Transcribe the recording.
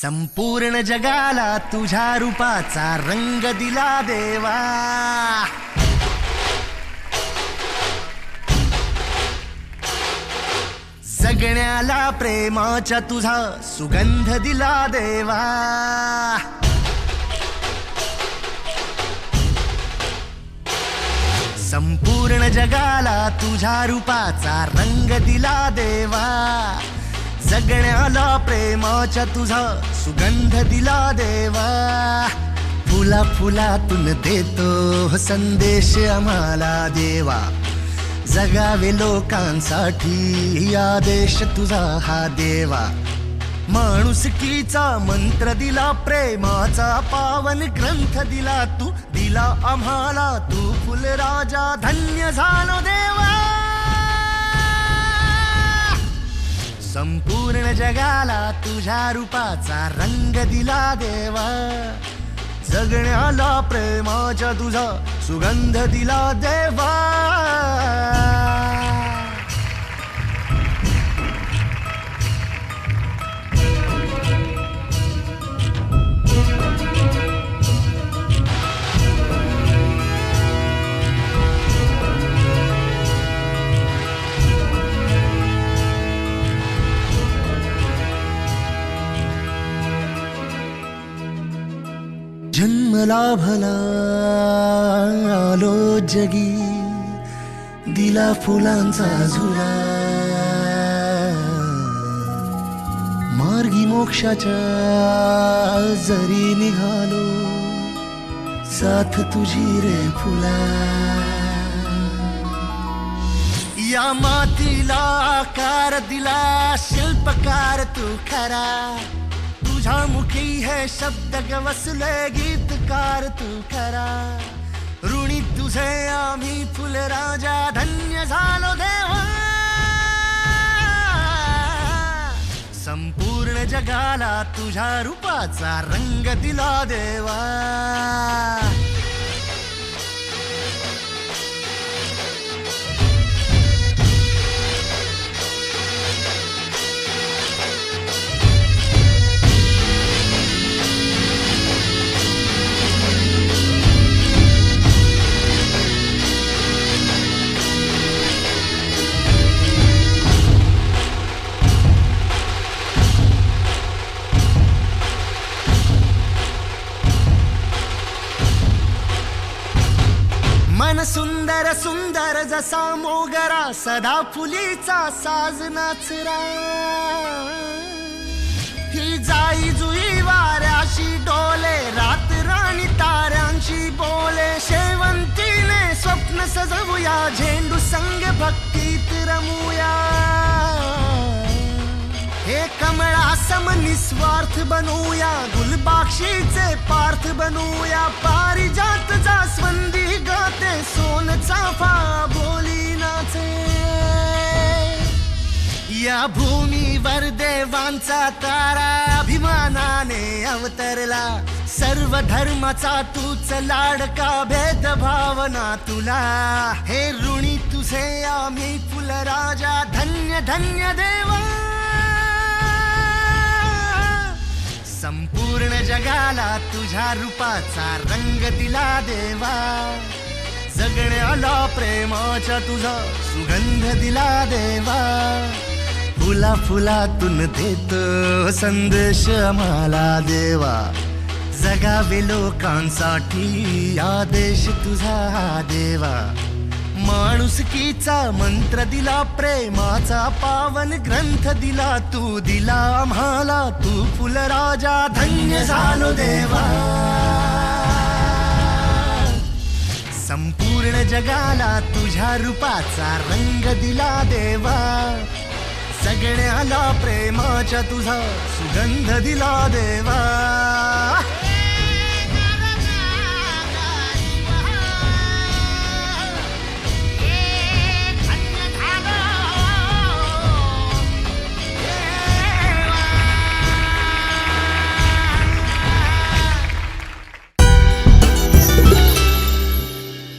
संपूर्ण जगाला तुझ्या रूपाचा रंग दिला देवा. जगण्याला प्रेमाच्या तुझा सुगंध दिला देवा. संपूर्ण जगाला तुझ्या रूपाचा रंग दिला देवा. जगण्याला प्रेमाच्या तुझा सुगंध दिला देवा. फुला फुलातून देतो संदेश आम्हाला देवा. जगावे लोकांसाठी आदेश तुझा हा देवा. माणुसकीचा मंत्र दिला, प्रेमाचा पावन ग्रंथ दिला तू. दिला आम्हाला तू फुलराजा, धन्य झालो देवा. संपूर्ण जगाला तुझ्या रूपाचा रंग दिला देवा. जगण्याला प्रेमाच्या तुझा सुगंध दिला देवा. जन्मला भला आलो जगी, दिला फुलांचा झुला. मार्गी मोक्षाच्या जरी निघालो, साथ तुझी रे फुला. या मातीला आकार दिला, शिल्पकार तू खरा. तुझ्या मुखी है शब्द गवसले, गीतकार तू खरा. ऋणी तुझे आम्ही फुलराजा, धन्य झालो देवा. संपूर्ण जगाला तुझ्या रूपाचा रंग दिला देवा. मन सुंदर सुंदर जसा मोगरा, सदा फुलीचा साज नाचरा. ही जाई जुई वाऱ्याशी डोले, रात राणी ताऱ्यांशी बोले. शेवंतीने स्वप्न सजवूया, झेंडू संग भक्तीत रमूया. हे कमळा सम निस्वार्थ बनूया, गुलबाक्षीचे पार्थ बनूया. पारिजात जास्वंदी गाते, सोन चाफा बोली नाचे. या भूमीवर देवांचा तारा अभिमानाने अवतरला. सर्व धर्माचा तूच लाडका, भेदभावना तुला. हे ऋणी तुझे आम्ही फुलराजा, धन्य धन्य देवा. संपूर्ण जगाला तुझ्या रूपाचा रंग दिला देवा. जगण्याला प्रेमाच्या तुझा सुगंध दिला देवा. फुला फुलातून देतो संदेश आम्हाला देवा. जगावे लोकांसाठी आदेश तुझा देवा. माणुसकीचा मंत्र दिला, प्रेमाचा पावन ग्रंथ दिला तू. दिला आम्हाला तू फुलराजा, धन्य झालो देवा. संपूर्ण जगाला तुझ्या रूपाचा रंग दिला देवा. जगण्याला प्रेमाच्या तुझा सुगंध दिला देवा.